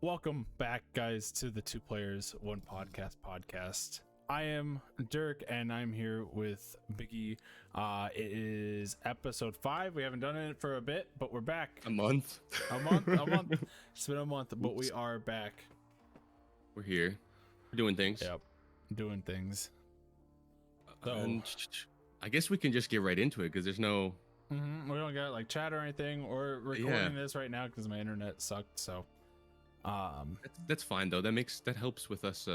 Welcome back, guys, to the Two Players One Podcast. I am Dirk, and I'm here with Biggie. It is episode 5. We haven't done it for a bit, but we're back. A month. A month. It's been a month, but we are back. We're here. We're doing things. Yep, doing things. So, And I guess we can just get right into it because there's no. we don't got like chat or anything, or recording this right now because my internet sucked. So, That's fine though. That helps with us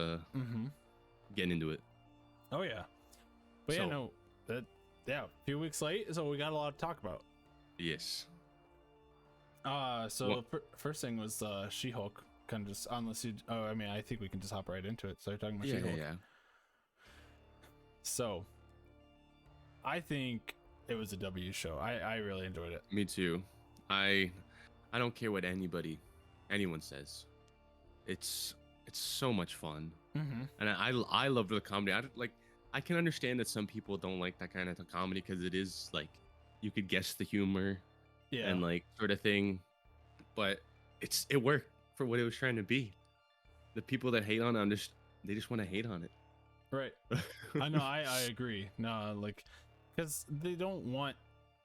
getting into it. Oh yeah, but a few weeks late, so we got a lot to talk about. Yes. First thing was She-Hulk. Kind of just unless you. Oh, I mean, I think we can just hop right into it. So you're talking about She-Hulk. Yeah. So, I think it was a W show. I really enjoyed it. Me too. I don't care what anyone says. It's so much fun, and I love the comedy. I can understand that some people don't like that kind of comedy because it is like you could guess the humor, and like sort of thing, but it worked for what it was trying to be. The people that hate on it, they just want to hate on it. Right. I know. I agree. No, like, because they don't want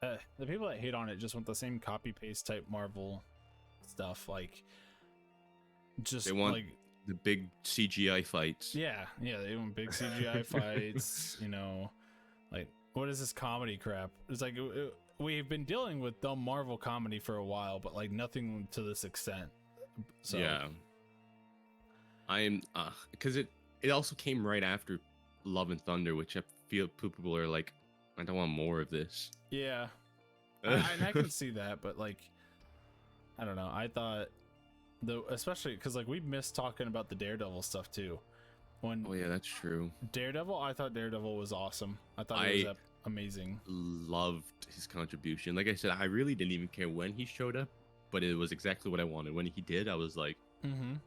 the people that hate on it just want the same copy paste type Marvel stuff. Like, just They want like the big CGI fights. yeah, they want big CGI fights. Like, what is this comedy crap? It's like we've been dealing with dumb Marvel comedy for a while, but like nothing to this extent. So Yeah. I am because it also came right after Love and Thunder, which I feel people are like, I don't want more of this. yeah, and I can see that, but like, I don't know. I thought especially because like we missed talking about the Daredevil stuff too. Oh yeah, that's true. I thought Daredevil was awesome. I thought it was amazing. Loved his contribution. Like I said, I really didn't even care when he showed up, but it was exactly what I wanted. When he did, I was like,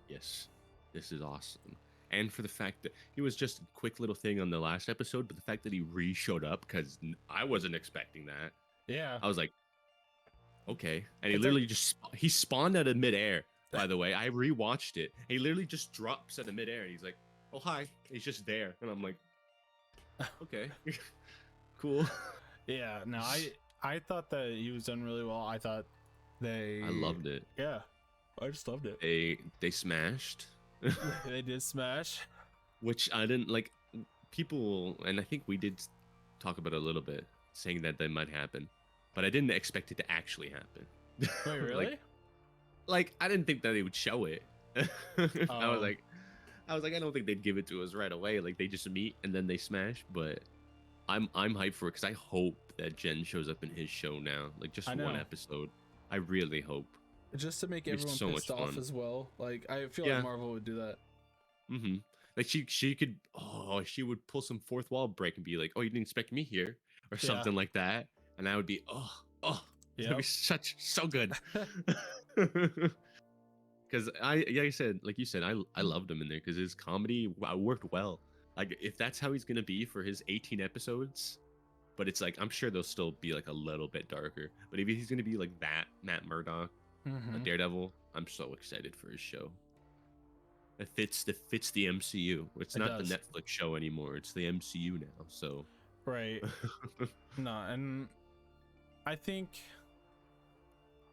yes, this is awesome. And for the fact that he was just a quick little thing on the last episode, but the fact that he showed up, because I wasn't expecting that. Yeah. I was like, okay. And he literally he spawned out of midair, by the way. I rewatched it. He literally just drops out of midair and he's like, oh, hi. He's just there. And I'm like, okay, cool. Yeah. No, I thought that he was done really well. I thought I loved it. Yeah. I just loved it. They smashed. They did smash, which I didn't like. People, and I think we did talk about it a little bit, saying that might happen, but I didn't expect it to actually happen. Wait, really? like I didn't think that they would show it. I was like, I don't think they'd give it to us right away. Like they just meet and then they smash. But I'm hyped for it because I hope that Jen shows up in his show now, like just one episode. I really hope. Just to make everyone so pissed off as well. Like I feel like Marvel would do that. Like she could. Oh, she would pull some fourth wall break and be like, "Oh, you didn't expect me here," or something like that, and I would be, "Oh, that'd be so good." Because like you said, I loved him in there because his comedy worked well. Like if that's how he's gonna be for his 18 episodes, but it's like I'm sure they'll still be like a little bit darker. But if he's gonna be like that, Matt Murdock. Daredevil, I'm so excited for his show. It fits the MCU. It's not the Netflix show anymore. It's the MCU now. So right. No, and I think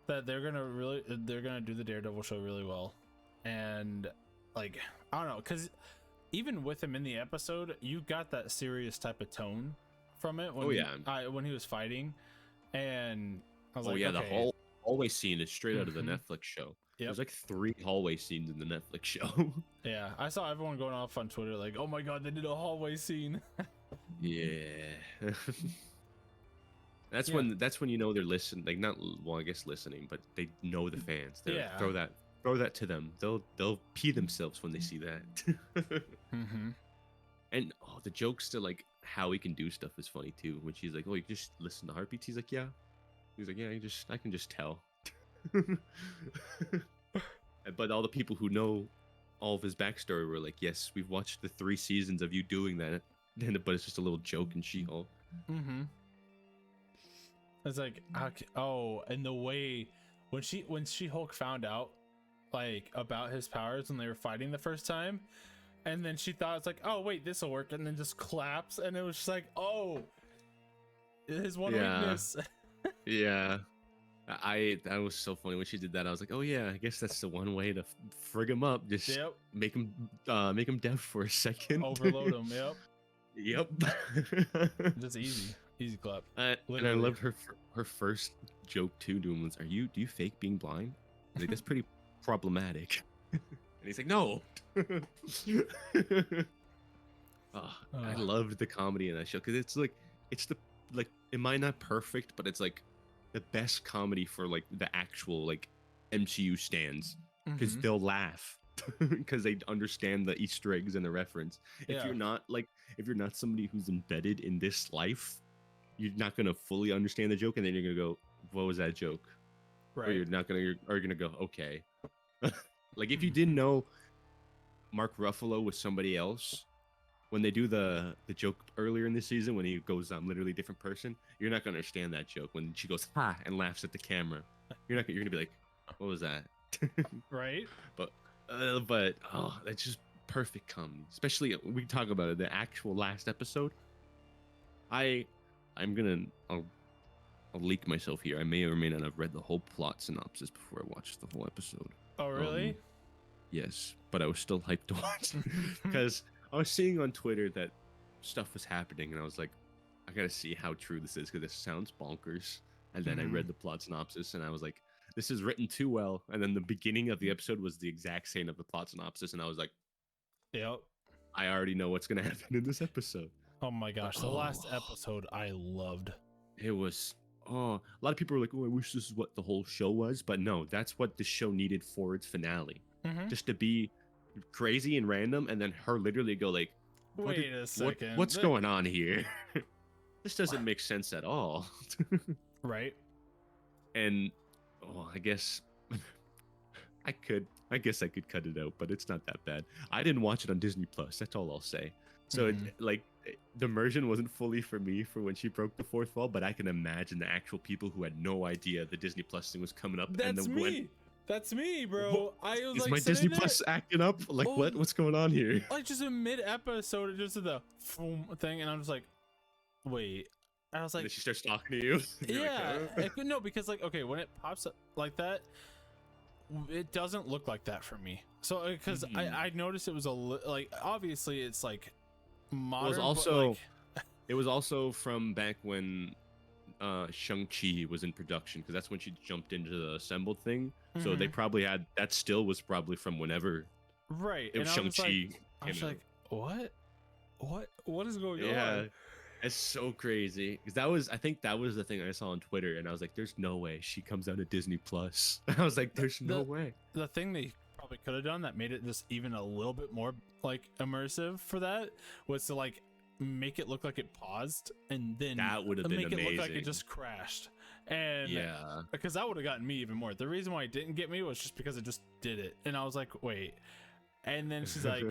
that they're gonna do the Daredevil show really well. And like I don't know, because even with him in the episode, you got that serious type of tone from it when he was fighting, and I was like, the whole hallway scene is straight out of the Netflix show. There's like 3 hallway scenes in the Netflix show. Yeah, I saw everyone going off on Twitter like, oh my god, they did a hallway scene. Yeah. That's when you know they're listening. Like I guess listening, but they know the fans. Throw that to them. They'll pee themselves when they see that. And the jokes to like how he can do stuff is funny too. When she's like, "Oh, you just listen to heartbeats." He's like, "Yeah." He's like, "Yeah, I can just tell." But all the people who know all of his backstory were like, "Yes, we've watched the 3 seasons of you doing that." But it's just a little joke in She-Hulk. It's like, and the way when She-Hulk found out like about his powers when they were fighting the first time, and then she thought it's like, oh wait, this will work, and then just claps, and it was just like, oh, his one weakness. Yeah. That was so funny when she did that. I was like, oh yeah, I guess that's the one way to frig him up. Just make him deaf for a second. Overload him. Yep. Just easy clap. And I loved her first joke too. Do you fake being blind? Like, that's pretty problematic. And he's like, no. I loved the comedy in that show because it's the it might not perfect, but it's like the best comedy for like the actual like MCU stands, because they'll laugh because they understand the Easter eggs and the reference. If you're not somebody who's embedded in this life, you're not gonna fully understand the joke, and then you're gonna go, what was that joke? Right. Or you're gonna go, okay. Like, if you didn't know Mark Ruffalo was somebody else, when they do the joke earlier in the season when he goes, I'm literally a different person, you're not gonna understand that joke. When she goes ha and laughs at the camera, you're gonna be like, what was that? Right. But that's just perfect comedy. Especially, we talk about it, the actual last episode. I'll leak myself here. I may or may not have read the whole plot synopsis before I watched the whole episode. Oh really? Yes, but I was still hyped to watch because I was seeing on Twitter that stuff was happening, and I was like, I gotta see how true this is because this sounds bonkers. And then I read the plot synopsis, and I was like, this is written too well. And then the beginning of the episode was the exact same of the plot synopsis, and I was like, yep, I already know what's gonna happen in this episode. Oh my gosh, the last episode I loved. It was a lot of people were like, oh, I wish this is what the whole show was, but no, that's what the show needed for its finale. Just to be crazy and random, and then her literally go like, wait a second, what's going on here? This doesn't make sense at all. Right. And I guess I could cut it out, but it's not that bad. I didn't watch it on Disney Plus, that's all I'll say. So the immersion wasn't fully for me for when she broke the fourth wall, but I can imagine the actual people who had no idea the Disney Plus thing was coming up. That's me, bro. Is my Disney Plus acting up? Like, what's going on here? Like, just a mid-episode, it just did the thing, and I'm just like, wait. And I was like, and then she starts talking to you. Yeah. No, because like, okay, when it pops up like that, it doesn't look like that for me. So, because I noticed it was like, obviously it's like modern. It was also from back when Shang-Chi was in production, because that's when she jumped into the assembled thing. So they probably had that. Still was probably from whenever. Right. It was Shang-Chi. I was like, what is going on? Yeah, it's so crazy, because I think that was the thing I saw on Twitter, and I was like, there's no way she comes out of Disney Plus. I was like, there's no way. The thing they probably could have done that made it just even a little bit more like immersive for that was to like make it look like it paused, and then that would have been make amazing. it look like it just crashed. And yeah, because that would have gotten me even more. The reason why it didn't get me was just because it just did it, and I was like, wait. And then she's like,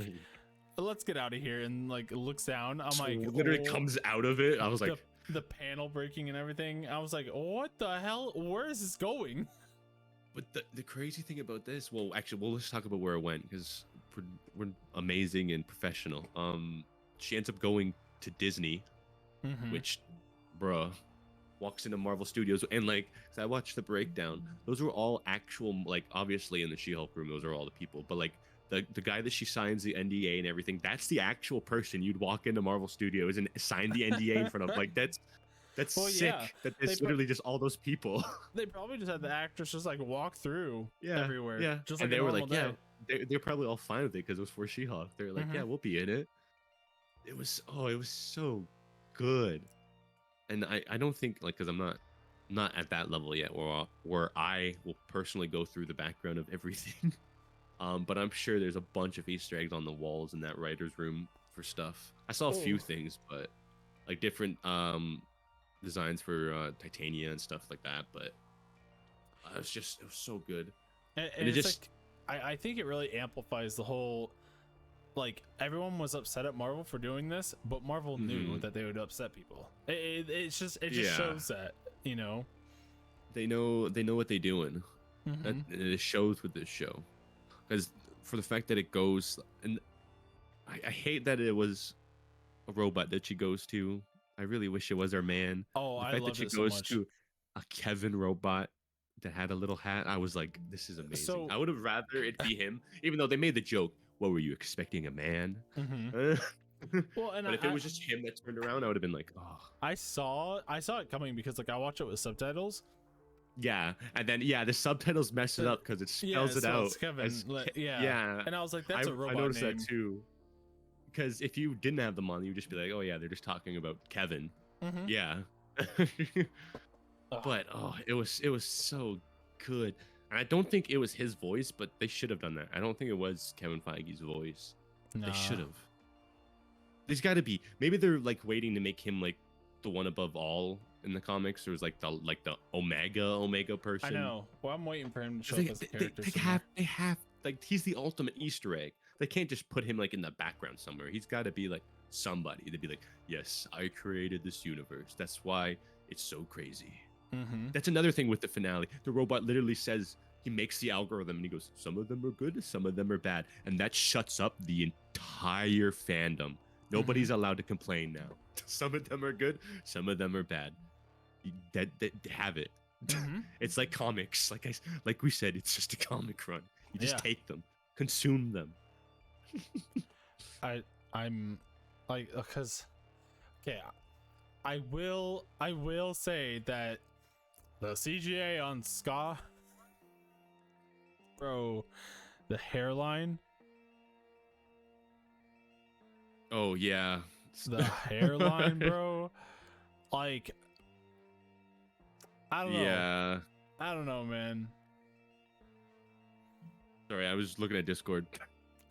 let's get out of here, and like looks down. I'm like, literally comes out of it. I was like, the panel breaking and everything. I was like, what the hell? Where is this going? But the crazy thing about this, well, actually, let's talk about where it went, because we're amazing and professional. She ends up going to Disney, which, bruh, walks into Marvel Studios, and like, 'cause I watched the breakdown. Those were all actual, like, obviously in the She-Hulk room, those are all the people, but like the guy that she signs the NDA and everything, that's the actual person you'd walk into Marvel Studios and sign the NDA in front of. Like, that's sick. Yeah. That it's literally just all those people. They probably just had the actors just like walk through everywhere. Yeah, just and like they were like, they're probably all fine with it because it was for She-Hulk. They're like, yeah, we'll be in it. It was so good. And I don't think, like, because I'm not at that level yet where I will personally go through the background of everything. But I'm sure there's a bunch of Easter eggs on the walls in that writer's room for stuff. I saw a few things, but like different designs for Titania and stuff like that. But it was so good. And it just, like, I think it really amplifies the whole, like, everyone was upset at Marvel for doing this, but Marvel knew that they would upset people. It just shows that, you know, they know what they're doing. It shows with this show. because for the fact that it goes, and I hate that it was a robot that she goes to. I really wish it was her man. Oh, The I fact that loved she it so goes much. to a Kevin robot that had a little hat, I was like, this is amazing. So I would have rather it be him, even though they made the joke. What were you expecting, a man? well, and But if it was just him that turned around, I would have been like, oh. I saw it coming because like I watched it with subtitles. Yeah, and then the subtitles mess it up because it spells it out. It's Kevin. Yeah, And I was like, that's a robot I noticed name. that too. Because if you didn't have them on, you'd just be like, oh yeah, they're just talking about Kevin. Yeah. But it was so good. And I don't think it was his voice, but they should have done that. I don't think it was Kevin Feige's voice. They should have. There's got to be. Maybe they're like waiting to make him like the one above all in the comics. There's like the Omega person. I know. Well, I'm waiting for him to show up as a character. They have like he's the ultimate Easter egg. They can't just put him like in the background somewhere. He's got to be like somebody to be like, yes, I created this universe. That's why it's so crazy. That's another thing with the finale. The robot literally says, he makes the algorithm and he goes, some of them are good, some of them are bad. And that shuts up the entire fandom. Nobody's allowed to complain now. Some of them are good, some of them are bad. That have it. It's like comics. Like we said, it's just a comic run. You just take them, consume them. I'm like, because okay, I will say that the CGI on Ska, bro, the hairline. Oh yeah, the hairline, bro. Like, I don't know. Yeah, I don't know, man. Sorry, I was looking at Discord.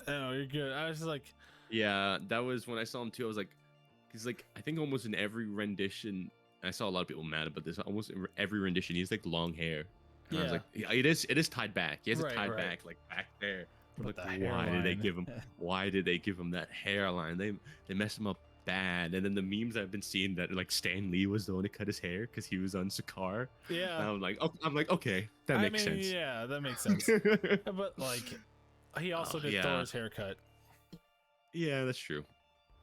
Oh, you're good. I was just like, yeah, that was when I saw him too. I was like, he's like, I think almost in every rendition. I saw a lot of people mad about this. Almost in every rendition, he's like long hair. And I was like, yeah, it is tied back. He has it tied back, like back there. Like, why did they give him? Why did they give him that hairline? They messed him up bad. And then the memes I've been seeing that like Stan Lee was the one who cut his hair because he was on Sakaar. Yeah. And I'm like, okay, that makes sense. Yeah, that makes sense. But like, he also did Thor's haircut. Yeah, that's true.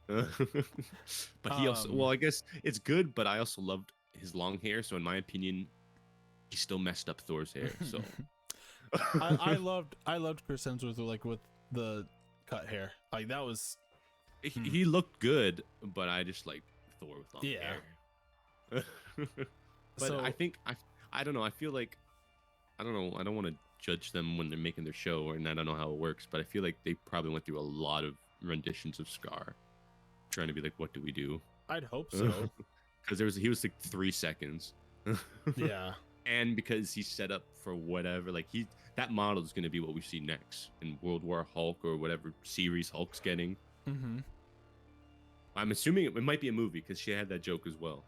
But he also, well, I guess it's good, but I also loved his long hair. So in my opinion, he still messed up Thor's hair. So I loved Chris Hemsworth with the cut hair. Like that was. He looked good, but I just like Thor with long hair. But so, I don't know. I feel like I don't know. I don't want to judge them when they're making their show, and I don't know how it works. But I feel like they probably went through a lot of renditions of Scar, trying to be like, what do we do? I'd hope so. Because he was like 3 seconds. Yeah. And because he's set up for whatever, like that model is going to be what we see next in World War Hulk or whatever series Hulk's getting. I'm assuming it might be a movie because she had that joke as well.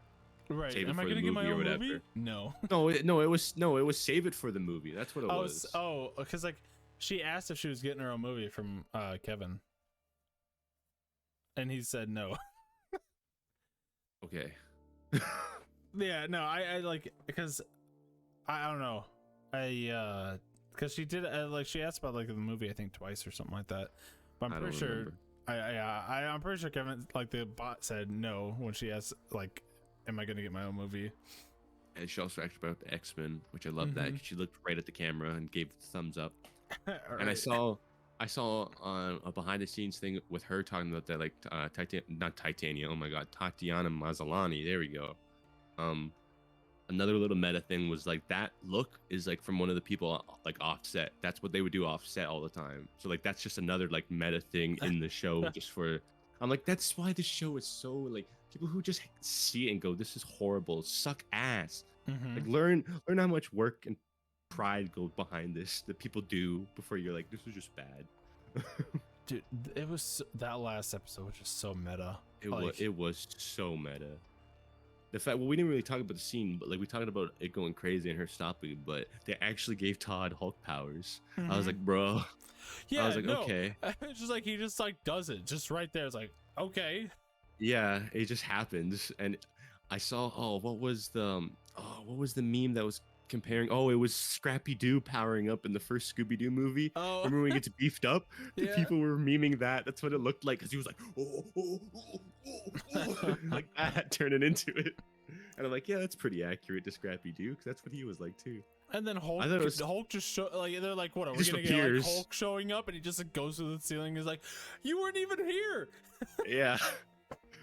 Right. Am I gonna get my own movie? No. It was save it for the movie. That's what it was. Oh, because like she asked if she was getting her own movie from Kevin, and he said no. Okay. Yeah. No. I like because I don't know. Because she did like she asked about like the movie I think twice or something like that. But I'm pretty sure. I'm pretty sure Kevin, like the bot, said no when she asked, like, "Am I gonna get my own movie?" And she also asked about the X-Men, which I love that. She looked right at the camera and gave the thumbs up. And I saw a behind-the-scenes thing with her talking about that, like not Titania. Oh my God, Tatiana Maslany. There we go. Another little meta thing was like that look is like from one of the people like Offset. That's what they would do Offset all the time. So like that's just another like meta thing in the show just for. I'm like, that's why this show is so like people who just see it and go, this is horrible, suck ass. Like learn how much work and pride go behind this that people do before you're like, this is just bad. Dude, it was that last episode was just so meta. It was so meta. The fact, well, we didn't really talk about the scene, but like we talked about it going crazy and her stopping, but they actually gave Todd Hulk powers. I was like, bro. Yeah, I was like, okay. It's just like he just like does it just right there. It's like, okay. Yeah, it just happens. And I saw what was the meme that was comparing, oh, it was Scrappy Doo powering up in the first Scooby-Doo movie. Oh. Remember when he gets beefed up? The Yeah. people were memeing that. That's what it looked like, because he was like, like that, turning into it. And I'm like, yeah, that's pretty accurate to Scrappy Doo, because that's what he was like too. And then Hulk, Hulk just show, like, they're like, what are we gonna get, like, Hulk showing up, and he just goes through the ceiling. He's like, you weren't even here. Yeah.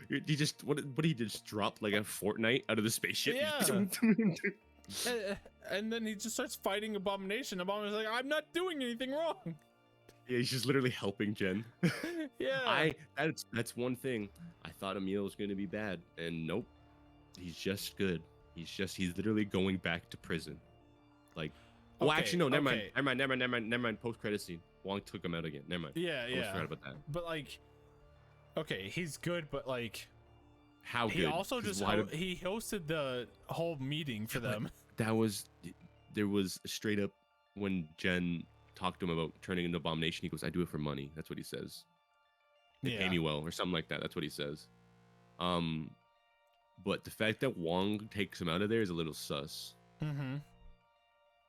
He just what he just dropped like a Fortnite out of the spaceship. Yeah. And then he just starts fighting Abomination. Abomination's like, I'm not doing anything wrong. Yeah, he's just literally helping Jen. Yeah. That's one thing. I thought Emil was gonna be bad, and nope. He's just good. He's literally going back to prison. Like, well, actually, no, never mind. Post-credit scene. Wong took him out again. Never mind. Yeah, I forgot about that. But like, okay, he's good, but like, how good? He also just he hosted the whole meeting for them. There was straight up when Jen talked to him about turning into Abomination. He goes, "I do it for money." That's what he says. They pay me well, or something like that. That's what he says. But the fact that Wong takes him out of there is a little sus. Mm-hmm.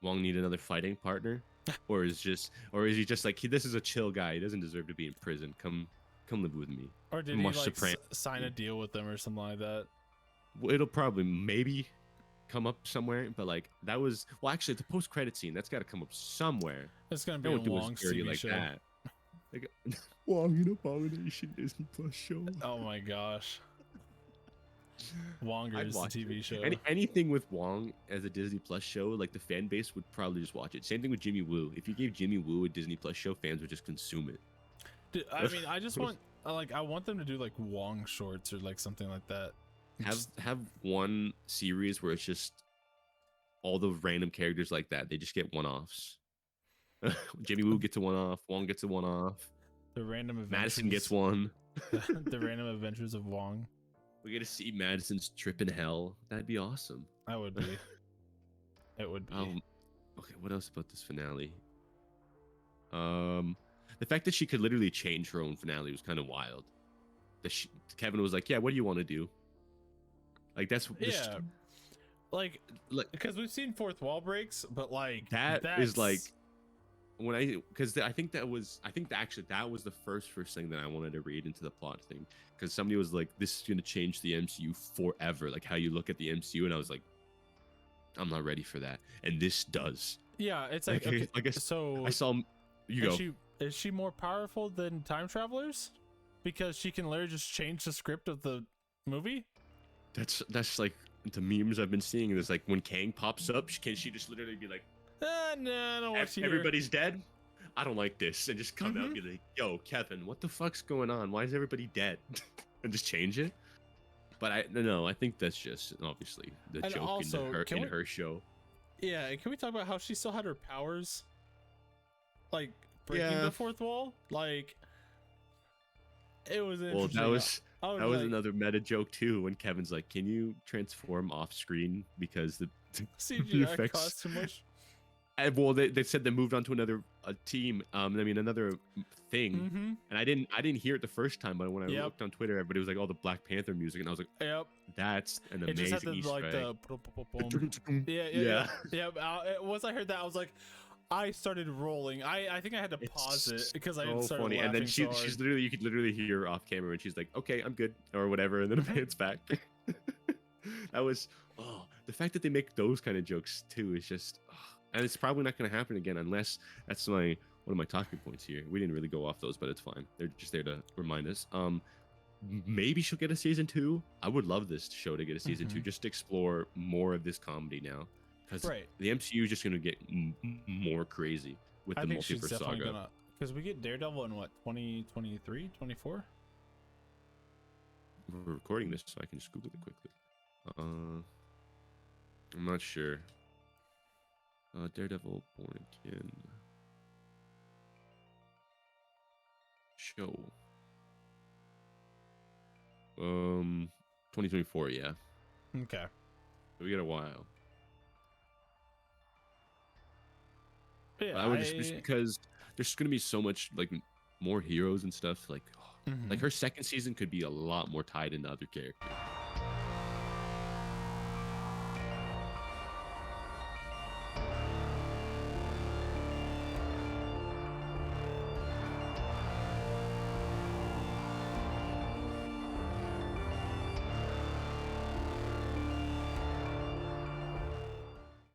Wong need another fighting partner, or is he just like, this is a chill guy. He doesn't deserve to be in prison. Come live with me. Or did he like sign a deal with them or something like that? Well, it'll probably maybe come up somewhere, but like that was, well, actually the post-credit scene, that's got to come up somewhere. It's gonna be a long TV like show. That. Like, Wong in Abomination Disney Plus show. Oh my gosh. Wongers, the TV show. Anything with Wong as a Disney Plus show, like the fan base would probably just watch it. Same thing with Jimmy Woo. If you gave Jimmy Woo a Disney Plus show, fans would just consume it. Dude, I mean, I just want I want them to do like Wong shorts or like something like that. Have one series where it's just all the random characters like that. They just get one-offs. Jimmy Woo gets a one-off. Wong gets a one-off. The random adventures. Madison gets one. The random adventures of Wong. We get to see Madison's trip in hell. That'd be awesome. That would be. It would be. Okay, what else about this finale? The fact that she could literally change her own finale was kind of wild. Kevin was like, "Yeah, what do you want to do?" Like that's like because we've seen fourth wall breaks, but like that's is like when I think that was the first thing that I wanted to read into the plot thing, because somebody was like, this is going to change the MCU forever, like how you look at the MCU, and I was like, I'm not ready for that, and this does. Yeah, it's like okay, I guess so. I saw you go. Is she more powerful than time travelers because she can literally just change the script of the movie? That's like the memes I've been seeing. Is like when Kang pops up, can she just literally be like, no, I don't want to. Everybody's dead. I don't like this, and just come out and be like, "Yo, Kevin, what the fuck's going on? Why is everybody dead?" And just change it. But I think that's just obviously the joke also, in her show. Yeah, can we talk about how she still had her powers, like breaking the fourth wall? Like it was interesting. Well, that was another meta joke too, when Kevin's like, "Can you transform off screen because the CGI costs too much?" Well, they said they moved on to another team. Another thing, and I didn't hear it the first time, but when I looked on Twitter, everybody was like, "Oh, the Black Panther music," and I was like, "Yep, that's an amazing just had Easter egg." Yeah. Once I heard that, I was like, I started rolling. I think I had to pause it because I started funny. laughing. And then she's literally, you could literally hear her off camera, and she's like, "Okay, I'm good," or whatever, and then it pans back. That was the fact that they make those kind of jokes too is just. And it's probably not going to happen again unless that's one of my talking points here. We didn't really go off those, but it's fine. They're just there to remind us. Maybe she'll get a season 2. I would love this show to get a season 2, just to explore more of this comedy now, because the MCU is just going to get more crazy with the multiverse saga. Because we get Daredevil in what, 2023, 24? We're recording this, so I can just Google it quickly. I'm not sure. Daredevil Born Again show. 2024, yeah. Okay. So we got a while. Yeah, I would just because there's gonna be so much like more heroes and stuff. Like, like her second season could be a lot more tied into other characters.